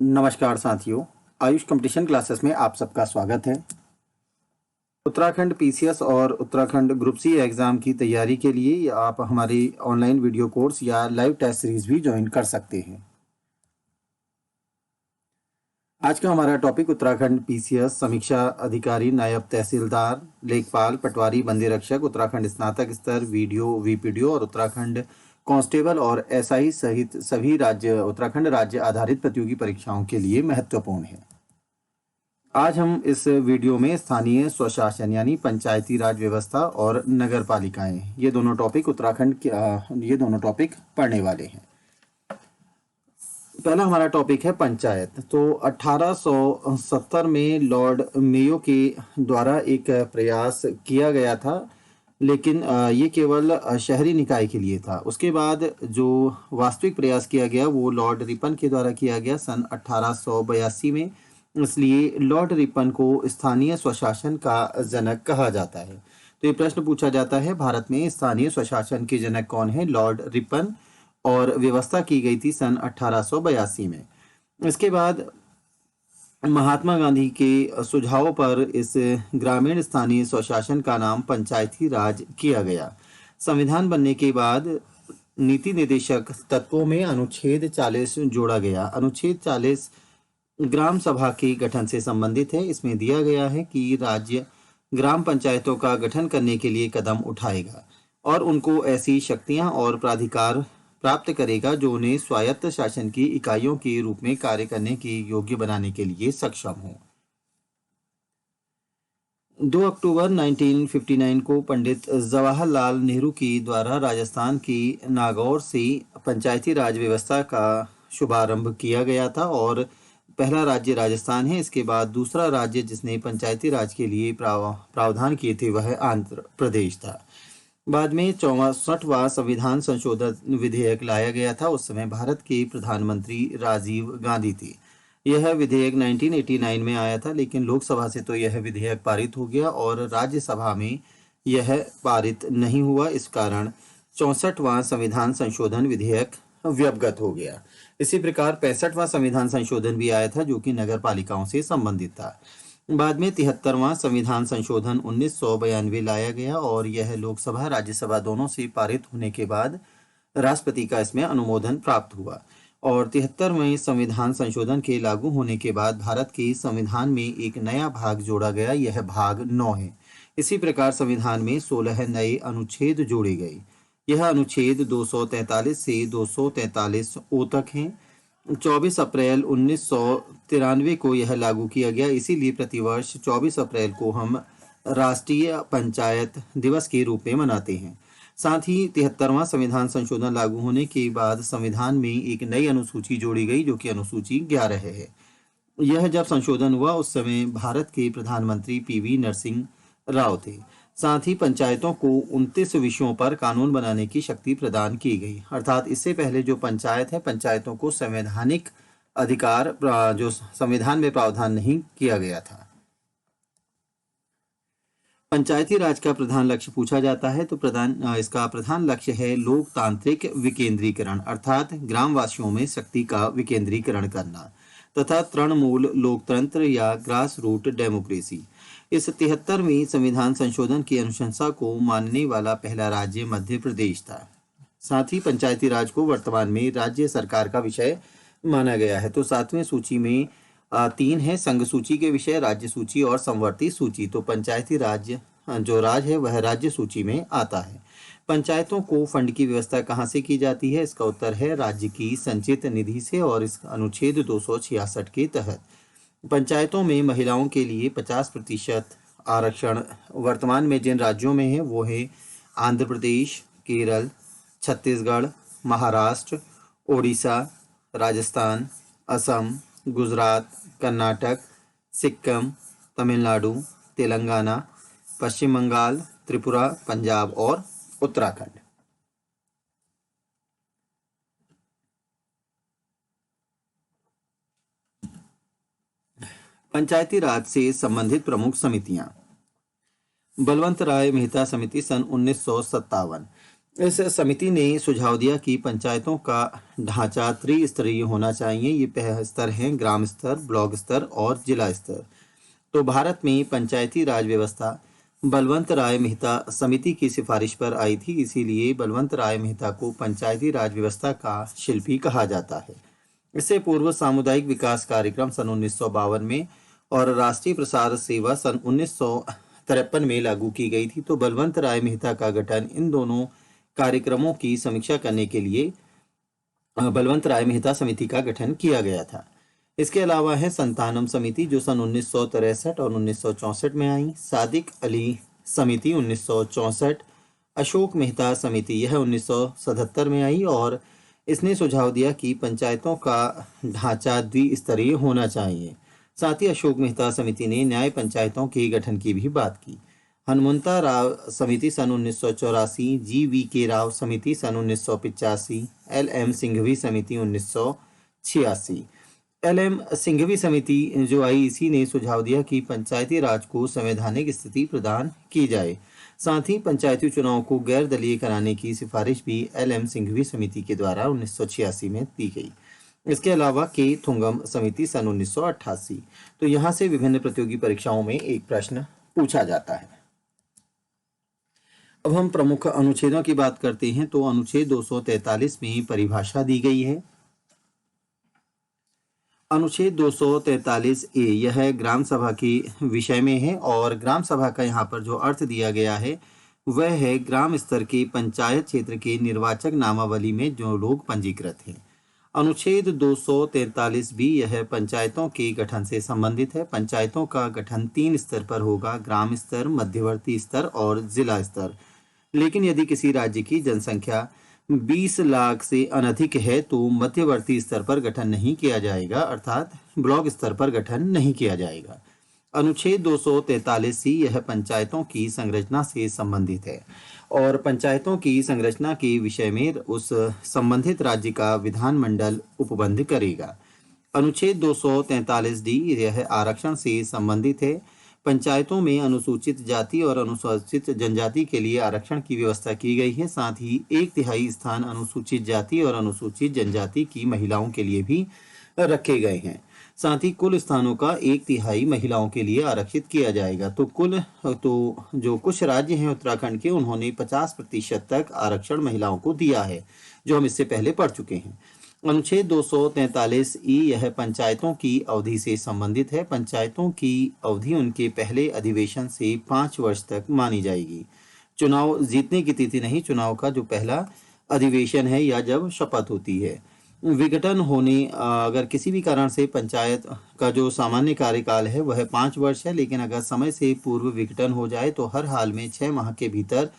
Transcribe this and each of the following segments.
नमस्कार साथियों, Ayush competition classes में आप सबका स्वागत है। उत्तराखंड पीसीएस और उत्तराखंड ग्रुप सी एग्ज़ाम की तैयारी के लिए आप हमारी ऑनलाइन वीडियो कोर्स या लाइव टेस्ट सीरीज भी ज्वाइन कर सकते हैं। आज का हमारा टॉपिक उत्तराखंड पीसीएस समीक्षा अधिकारी, नायब तहसीलदार, लेखपाल, पटवारी, बंदी रक्षक, उत्तराखंड स्नातक स्तर वीडियो वीपीडीओ और उत्तराखंड कांस्टेबल और एसआई सहित सभी उत्तराखंड राज्य आधारित प्रतियोगी परीक्षाओं के लिए महत्वपूर्ण है। आज हम इस वीडियो में स्थानीय स्वशासन यानी पंचायती राज व्यवस्था और नगर पालिकाएं ये दोनों टॉपिक पढ़ने वाले हैं। पहला हमारा टॉपिक है पंचायत। तो 1870 में लॉर्ड मेयो के द्वारा एक प्रयास किया गया था, लेकिन ये केवल शहरी निकाय के लिए था। उसके बाद जो वास्तविक प्रयास किया गया वो लॉर्ड रिपन के द्वारा किया गया सन 1882 में। इसलिए लॉर्ड रिपन को स्थानीय स्वशासन का जनक कहा जाता है। तो ये प्रश्न पूछा जाता है, भारत में स्थानीय स्वशासन के जनक कौन है? लॉर्ड रिपन, और व्यवस्था की गई थी सन 1882 में। इसके बाद महात्मा गांधी के सुझाव पर इस ग्रामीण स्थानीय स्वशासन का नाम पंचायती राज किया गया। संविधान बनने के बाद नीति निर्देशक तत्वों में अनुच्छेद 40 जोड़ा गया। अनुच्छेद 40 ग्राम सभा के गठन से संबंधित है। इसमें दिया गया है कि राज्य ग्राम पंचायतों का गठन करने के लिए कदम उठाएगा और उनको ऐसी शक्तियां और प्राधिकार प्राप्त करेगा जो उन्हें स्वायत्त शासन की इकाइयों के रूप में कार्य करने के योग्य बनाने के लिए सक्षम हो। 2 अक्टूबर 1959 को पंडित जवाहरलाल नेहरू के द्वारा राजस्थान के नागौर से पंचायती राज व्यवस्था का शुभारंभ किया गया था और पहला राज्य राजस्थान है। इसके बाद दूसरा राज्य जिसने पंचायती राज के लिए प्रावधान किए थे वह आंध्र प्रदेश था। बाद में 64वां संविधान संशोधन विधेयक लाया गया था। उस समय भारत के प्रधानमंत्री राजीव गांधी थे। यह विधेयक 1989 में आया था, लेकिन लोकसभा से तो यह विधेयक पारित हो गया और राज्यसभा में यह पारित नहीं हुआ। इस कारण 64वां संविधान संशोधन विधेयक व्यवगत हो गया। इसी प्रकार 65वां संविधान संशोधन भी आया था जो कि नगर पालिकाओं से संबंधित था। बाद में 73वां संविधान संशोधन 1992 लाया गया और यह लोकसभा राज्यसभा दोनों से पारित होने के बाद राष्ट्रपति का इसमें अनुमोदन प्राप्त हुआ। और 73वें संविधान संशोधन के लागू होने के बाद भारत के संविधान में एक नया भाग जोड़ा गया, यह भाग 9 है। इसी प्रकार संविधान में 16 नए अनुच्छेद जोड़े गए। यह अनुच्छेद 243 से 243 ओ तक हैं। 24 अप्रैल 1993 को यह लागू किया गया। इसीलिए प्रतिवर्ष 24 अप्रैल को हम राष्ट्रीय पंचायत दिवस के रूप में मनाते हैं। साथ ही 73वां संविधान संशोधन लागू होने के बाद संविधान में एक नई अनुसूची जोड़ी गई जो कि अनुसूची 11 है। यह जब संशोधन हुआ उस समय भारत के प्रधानमंत्री पीवी नरसिंह राव थे। साथ ही पंचायतों को 29 विषयों पर कानून बनाने की शक्ति प्रदान की गई। अर्थात इससे पहले जो पंचायत है, पंचायतों को संवैधानिक अधिकार जो संविधान में प्रावधान नहीं किया गया था। पंचायती राज का प्रधान लक्ष्य पूछा जाता है तो इसका प्रधान लक्ष्य है लोकतांत्रिक विकेंद्रीकरण, अर्थात ग्रामवासियों में शक्ति का विकेंद्रीकरण करना तथा तृणमूल लोकतंत्र या ग्रास रूट डेमोक्रेसी। इस 73वें संविधान संशोधन की अनुशंसा को मानने वाला पहला राज्य मध्य प्रदेश था। साथ ही पंचायती राज को वर्तमान में राज्य सरकार का विषय माना गया है। तो 7वें सूची में 3 है, संघ सूची के विषय, राज्य सूची और संवर्ती सूची। तो पंचायती राज जो राज है वह राज्य सूची में आता है। पंचायतों को फंड की व्यवस्था कहाँ से की जाती है? इसका उत्तर है राज्य की संचित निधि से और इस अनुच्छेद 266 के तहत। पंचायतों में महिलाओं के लिए 50% आरक्षण वर्तमान में जिन राज्यों में है वो है आंध्र प्रदेश, केरल, छत्तीसगढ़, महाराष्ट्र, ओडिशा, राजस्थान, असम, गुजरात, कर्नाटक, सिक्किम, तमिलनाडु, तेलंगाना, पश्चिम बंगाल, त्रिपुरा, पंजाब और उत्तराखंड। पंचायती राज से संबंधित प्रमुख समितियां। बलवंत राय मेहता समिति सन 1957। इस समिति ने सुझाव दिया कि पंचायतों का ढांचा त्रिस्तरीय होना चाहिए। ये पहला स्तर है ग्राम स्तर, ब्लॉक स्तर और जिला स्तर। तो भारत में पंचायती राज व्यवस्था बलवंत राय मेहता समिति की सिफारिश पर आई थी, इसीलिए बलवंत राय मेहता को पंचायती राज व्यवस्था का शिल्पी कहा जाता है। इससे पूर्व सामुदायिक विकास कार्यक्रम सन 1952 में और राष्ट्रीय प्रसार सेवा सन 1953 में लागू की गई थी। तो बलवंत राय मेहता का गठन इन दोनों कार्यक्रमों की समीक्षा करने के लिए बलवंत राय मेहता समिति का गठन किया गया था। इसके अलावा है संतानम समिति जो सन 1963 और 1964 में आई, सादिक अली समिति 1964, अशोक मेहता समिति यह 1977 में आई और इसने सुझाव दिया कि पंचायतों का ढांचा द्विस्तरीय होना चाहिए। साथ ही अशोक मेहता समिति ने न्याय पंचायतों के गठन की भी बात की। हनुमंता राव समिति सन 1984, जी.वी.के. राव समिति सन 1985, एल.एम. सिंघवी समिति 1986। एल.एम. सिंघवी समिति जो आई, इसी ने सुझाव दिया कि पंचायती राज को संवैधानिक स्थिति प्रदान की जाए। साथ ही पंचायती चुनाव को गैर दलीय कराने की सिफारिश भी एल.एम. सिंघवी समिति के द्वारा 1986 में दी गई। इसके अलावा के थुंगम समिति सन 1988। तो यहाँ से विभिन्न प्रतियोगी परीक्षाओं में एक प्रश्न पूछा जाता है। अब हम प्रमुख अनुच्छेदों की बात करते हैं। तो अनुच्छेद 243 में परिभाषा दी गई है। अनुच्छेद 243 ए यह ग्राम सभा के विषय में है और ग्राम सभा का यहाँ पर जो अर्थ दिया गया है वह है ग्राम स्तर के पंचायत क्षेत्र के निर्वाचक नामावली में जो लोग पंजीकृत हैं। अनुच्छेद 243 बी यह पंचायतों के गठन से संबंधित है। पंचायतों का गठन 3 स्तर पर होगा, ग्राम स्तर, मध्यवर्ती स्तर और जिला स्तर। लेकिन यदि किसी राज्य की जनसंख्या 20 लाख से अनधिक है तो मध्यवर्ती स्तर पर गठन नहीं किया जाएगा, अर्थात ब्लॉक स्तर पर गठन नहीं किया जाएगा। अनुच्छेद 243 सी यह पंचायतों की संरचना से संबंधित है और पंचायतों की संरचना के विषय में उस संबंधित राज्य का विधानमंडल उपबंध करेगा। अनुच्छेद 243 डी यह आरक्षण से संबंधित है। पंचायतों में अनुसूचित जाति और अनुसूचित जनजाति के लिए आरक्षण की व्यवस्था की गई है। साथ ही 1/3 स्थान अनुसूचित जाति और अनुसूचित जनजाति की महिलाओं के लिए भी रखे गए हैं। साथ ही कुल स्थानों का 1/3 महिलाओं के लिए आरक्षित किया जाएगा। तो जो कुछ राज्य हैं उत्तराखंड के, उन्होंने 50% तक आरक्षण महिलाओं को दिया है, जो हम इससे पहले पढ़ चुके हैं। अनुच्छेद 243 ई यह पंचायतों की अवधि से संबंधित है। पंचायतों की अवधि उनके पहले अधिवेशन से 5 वर्ष तक मानी जाएगी। चुनाव जीतने की तिथि नहीं, चुनाव का जो पहला अधिवेशन है या जब शपथ होती है। विघटन होने अगर किसी भी कारण से पंचायत का जो सामान्य कार्यकाल है वह 5 वर्ष है, लेकिन अगर समय से पूर्व विघटन हो जाए तो हर हाल में 6 माह के भीतर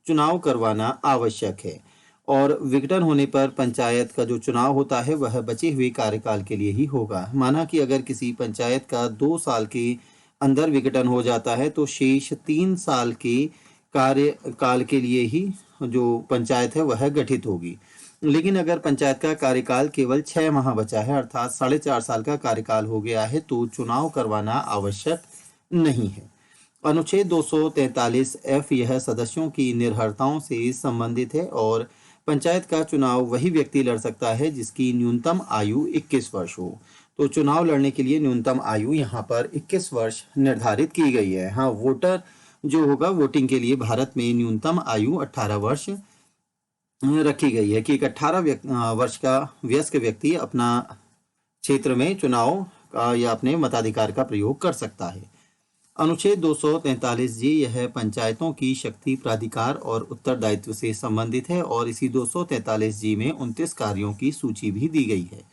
चुनाव करवाना आवश्यक है। और विघटन होने पर पंचायत का जो चुनाव होता है वह बचे हुए कार्यकाल के लिए ही होगा। माना कि अगर किसी पंचायत का 2 साल के अंदर विघटन हो जाता है तो शेष 3 साल के कार्यकाल के लिए ही जो पंचायत है वह गठित होगी। लेकिन अगर पंचायत का कार्यकाल केवल 6 माह बचा है, अर्थात 4.5 साल का कार्यकाल हो गया है, तो चुनाव करवाना आवश्यक नहीं है। अनुच्छेद 243 एफ यह सदस्यों की निर्भरताओं से संबंधित है और पंचायत का चुनाव वही व्यक्ति लड़ सकता है जिसकी न्यूनतम आयु 21 वर्ष हो। तो चुनाव लड़ने के लिए न्यूनतम आयु यहाँ पर 21 वर्ष निर्धारित की गई है। हाँ, वोटर जो होगा, वोटिंग के लिए भारत में न्यूनतम आयु 18 वर्ष रखी गई है कि एक 18 वर्ष का वयस्क व्यक्ति अपना क्षेत्र में चुनाव का या अपने मताधिकार का प्रयोग कर सकता है। अनुच्छेद 243 जी यह पंचायतों की शक्ति, प्राधिकार और उत्तरदायित्व से संबंधित है और इसी 243 जी में 29 कार्यों की सूची भी दी गई है।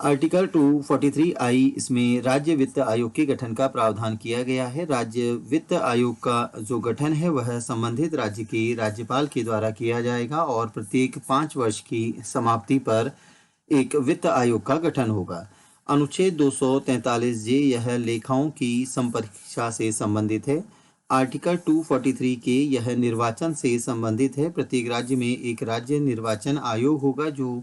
आर्टिकल 243 आई इसमें राज्य वित्त आयोग के गठन का प्रावधान किया गया है। राज्य वित्त आयोग का जो गठन है वह संबंधित राज्य के राज्यपाल के द्वारा किया जाएगा और प्रत्येक 5 वर्ष की समाप्ति पर एक वित्त आयोग का गठन होगा। अनुच्छेद 243 जे यह लेखाओं की संपरीक्षा से संबंधित है। आर्टिकल 243 के यह निर्वाचन से संबंधित है। प्रत्येक राज्य में एक राज्य निर्वाचन आयोग होगा जो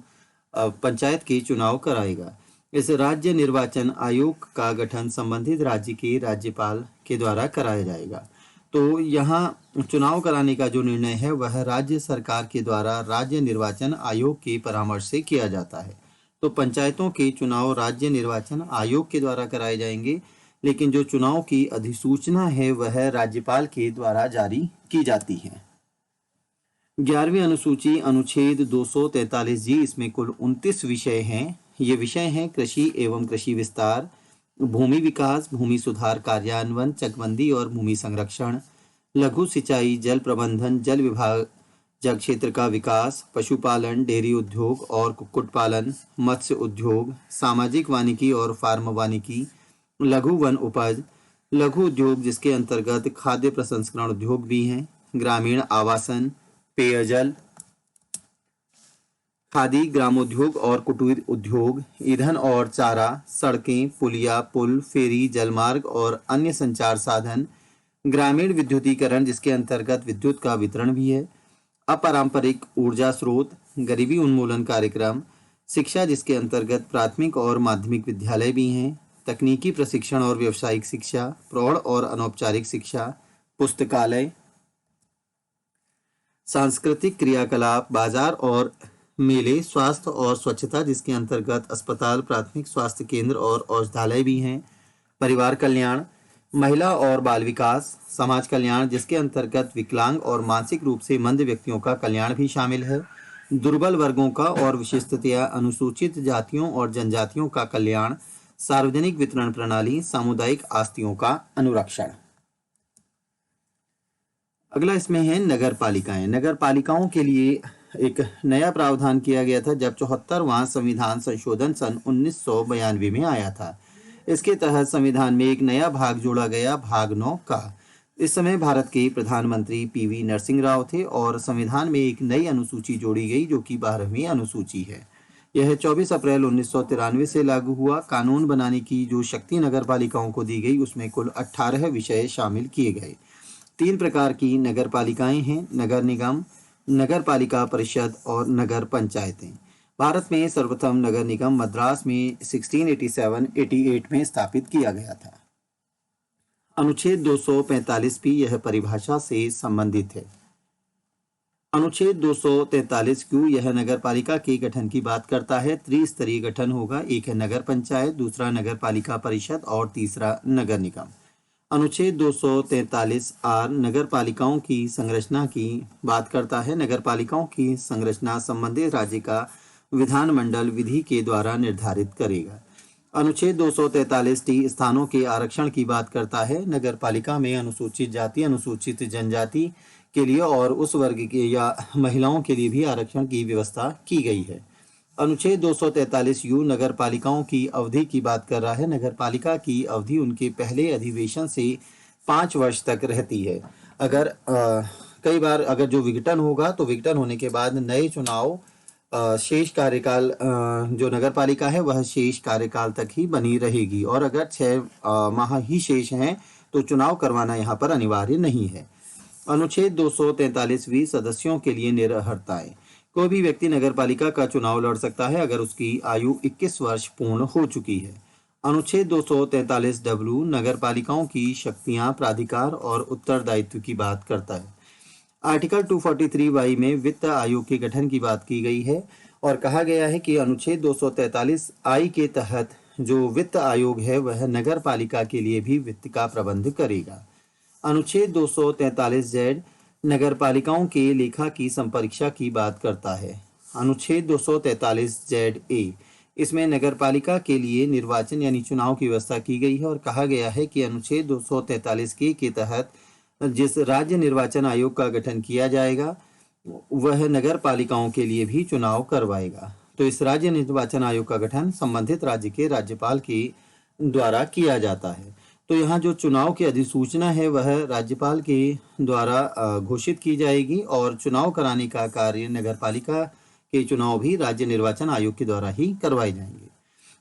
पंचायत के चुनाव कराएगा। इस राज्य निर्वाचन आयोग का गठन संबंधित राज्य के राज्यपाल के द्वारा कराया जाएगा। तो यहाँ चुनाव कराने का जो निर्णय है वह राज्य सरकार के द्वारा राज्य निर्वाचन आयोग के परामर्श से किया जाता है। तो पंचायतों के चुनाव राज्य निर्वाचन आयोग के द्वारा कराए जाएंगे, लेकिन जो चुनाव की अधिसूचना है वह राज्यपाल के द्वारा जारी की जाती है। 11वीं अनुसूची अनुच्छेद 243 जी, इसमें कुल 29 विषय हैं। ये विषय हैं कृषि एवं कृषि विस्तार, भूमि विकास, भूमि सुधार कार्यान्वयन, चकबंदी और भूमि संरक्षण, लघु सिंचाई, जल प्रबंधन, जल विभाग, जल क्षेत्र का विकास, पशुपालन, डेयरी उद्योग और कुक्कुट पालन, मत्स्य उद्योग, सामाजिक वानिकी और फार्म वानिकी, लघु वन उपज, लघु उद्योग जिसके अंतर्गत खाद्य प्रसंस्करण उद्योग भी हैं, ग्रामीण आवासन, पेयजल, खादी, ग्रामोद्योग और कुटीर उद्योग, ईंधन और चारा, सड़कें, पुलिया, पुल, फेरी, जलमार्ग और अन्य संचार साधन, ग्रामीण विद्युतीकरण जिसके अंतर्गत विद्युत का वितरण भी है, अपारंपरिक ऊर्जा स्रोत, गरीबी उन्मूलन कार्यक्रम, शिक्षा जिसके अंतर्गत प्राथमिक और माध्यमिक विद्यालय भी हैं, तकनीकी प्रशिक्षण और व्यावसायिक शिक्षा, प्रौढ़ और अनौपचारिक शिक्षा, पुस्तकालय, सांस्कृतिक क्रियाकलाप, बाजार और मेले, स्वास्थ्य और स्वच्छता जिसके अंतर्गत अस्पताल, प्राथमिक स्वास्थ्य केंद्र और औषधालय भी हैं, परिवार कल्याण, महिला और बाल विकास, समाज कल्याण जिसके अंतर्गत विकलांग और मानसिक रूप से मंद व्यक्तियों का कल्याण भी शामिल है, दुर्बल वर्गों का और विशिष्टतया अनुसूचित जातियों और जनजातियों का कल्याण, सार्वजनिक वितरण प्रणाली, सामुदायिक आस्तियों का अनुरक्षण। अगला इसमें है नगर पालिकाएं। नगर पालिकाओं के लिए एक नया प्रावधान किया गया था जब 74वां संविधान संशोधन सन 1992 में आया था। इसके तहत संविधान में एक नया भाग जोड़ा गया, भाग 9 का। इस समय भारत के प्रधानमंत्री पीवी नरसिंह राव थे और संविधान में एक नई अनुसूची जोड़ी गई जो कि 12वीं अनुसूची है। यह 24 अप्रैल 1993 से लागू हुआ। कानून बनाने की जो शक्ति नगर पालिकाओं को दी गई उसमें कुल 18 विषय शामिल किए गए। 3 प्रकार की नगर पालिकाएं हैं, नगर निगम, नगर पालिका परिषद और नगर पंचायतें। भारत में सर्वप्रथम नगर निगम मद्रास में 1687-88 में स्थापित किया गया था। अनुच्छेद 245 भी यह परिभाषा से संबंधित है। अनुच्छेद 243 क्यू यह नगर पालिका के गठन की बात करता है। त्रिस्तरीय गठन होगा, एक है नगर पंचायत, दूसरा नगर पालिका परिषद और तीसरा नगर निगम। अनुच्छेद 243 आर नगर पालिकाओं की संरचना की बात करता है। नगर पालिकाओं की संरचना संबंधित राज्य का विधानमंडल विधि के द्वारा निर्धारित करेगा। अनुच्छेद 243 टी स्थानों के आरक्षण की बात करता है। नगर पालिका में अनुसूचित जाति, अनुसूचित जनजाति के लिए और उस वर्ग के या महिलाओं के लिए भी आरक्षण की व्यवस्था की गई है। अनुच्छेद 243 यू नगर पालिकाओं की अवधि की बात कर रहा है। नगर पालिका की अवधि उनके पहले अधिवेशन से 5 वर्ष तक रहती है। अगर कई बार अगर जो विघटन होगा तो विघटन होने के बाद नए चुनाव शेष कार्यकाल जो नगर पालिका है वह शेष कार्यकाल तक ही बनी रहेगी और अगर 6 माह ही शेष हैं तो चुनाव करवाना यहाँ पर अनिवार्य नहीं है। अनुच्छेद 243 सदस्यों के लिए निरर्हताएं। कोई भी व्यक्ति नगर पालिका का चुनाव लड़ सकता है अगर उसकी आयु 21 वर्ष पूर्ण हो चुकी है। अनुच्छेद 243 डब्ल्यू नगर पालिकाओं की शक्तियां, प्राधिकार और उत्तरदायित्व की बात करता है। आर्टिकल 243 वाई में वित्त आयोग के गठन की बात की गई है और कहा गया है कि अनुच्छेद 243 आई के तहत जो वित्त आयोग है वह नगर पालिका के लिए भी वित्त का प्रबंध करेगा। अनुच्छेद 243 जेड नगर पालिकाओं के लेखा की संपरीक्षा की बात करता है। अनुच्छेद 243 जेड ए इसमें नगर पालिका के लिए निर्वाचन यानी चुनाव की व्यवस्था की गई है और कहा गया है कि अनुच्छेद 243 के तहत जिस राज्य निर्वाचन आयोग का गठन किया जाएगा वह नगर पालिकाओं के लिए भी चुनाव करवाएगा। तो इस राज्य निर्वाचन आयोग का गठन संबंधित राज्य के राज्यपाल के द्वारा किया जाता है। तो यहाँ जो चुनाव की अधिसूचना है वह राज्यपाल के द्वारा घोषित की जाएगी और चुनाव कराने का कार्य नगर पालिका के चुनाव भी राज्य निर्वाचन आयोग के द्वारा ही करवाए जाएंगे।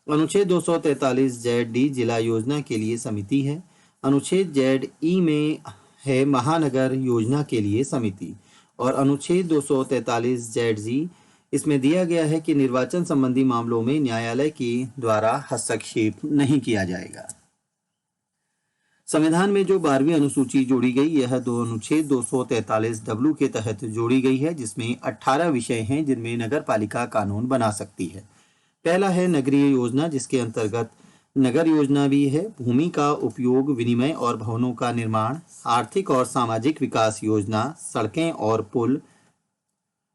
अनुच्छेद 243 जेड डी जिला योजना के लिए समिति है। अनुच्छेद जेड ई में है महानगर योजना के लिए समिति और अनुच्छेद 243 जेड जी इसमें दिया गया है कि निर्वाचन संबंधी मामलों में न्यायालय के द्वारा हस्तक्षेप नहीं किया जाएगा। संविधान में जो 12वीं अनुसूची जोड़ी गई, यह दो अनुच्छेद 243 के तहत जोड़ी गई है, जिसमें 18 विषय हैं जिनमें नगर पालिका कानून बना सकती है। पहला है नगरीय योजना, जिसके अंतर्गत नगर योजना भी है। भूमि का उपयोग, विनिमय और भवनों का निर्माण, आर्थिक और सामाजिक विकास योजना, सड़कें और पुल,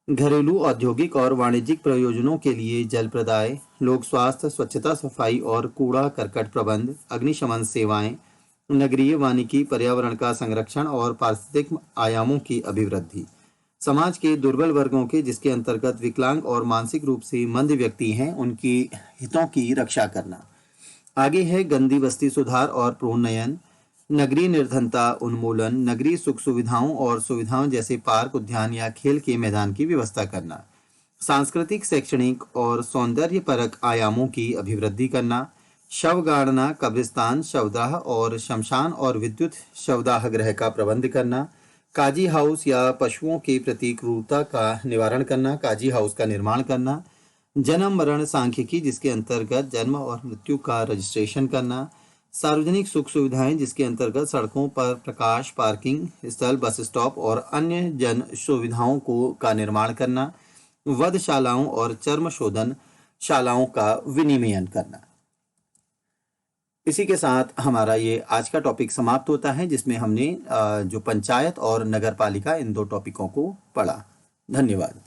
घरेलू, औद्योगिक और वाणिज्यिक प्रयोजनों के लिए जल प्रदाय, लोक स्वास्थ्य, स्वच्छता, सफाई और कूड़ा करकट प्रबंध, अग्निशमन सेवाएं, नगरीय वानिकी, पर्यावरण का संरक्षण और पारिस्थितिक आयामों की अभिवृद्धि। समाज के दुर्बल वर्गों के, जिसके अंतर्गत विकलांग और मानसिक रूप से मंद व्यक्ति हैं, उनकी हितों की रक्षा करना। आगे है गंदी बस्ती सुधार और प्रोन्नयन, नगरीय निर्धनता उन्मूलन, नगरीय सुख सुविधाओं और सुविधाओं जैसे पार्क, उद्यान या खेल के मैदान की व्यवस्था करना। सांस्कृतिक, शैक्षणिक और सौंदर्यपरक आयामों की अभिवृद्धि करना। शवगाड़ना, कब्रिस्तान, शवदाह और शमशान और विद्युत शवदाह गृह का प्रबंध करना। काजी हाउस या पशुओं के प्रति क्रूरता का निवारण करना, काजी हाउस का निर्माण करना। जन्म मरण सांख्यिकी, जिसके अंतर्गत जन्म और मृत्यु का रजिस्ट्रेशन करना। सार्वजनिक सुख सुविधाएं, जिसके अंतर्गत सड़कों पर प्रकाश, पार्किंग स्थल, बस स्टॉप और अन्य जन सुविधाओं का निर्माण करना। वधशालाओं और चर्म शोधन शालाओं का विनियमन करना। इसी के साथ हमारा ये आज का टॉपिक समाप्त होता है, जिसमें हमने जो पंचायत और नगर पालिका, इन दो टॉपिकों को पढ़ा। धन्यवाद।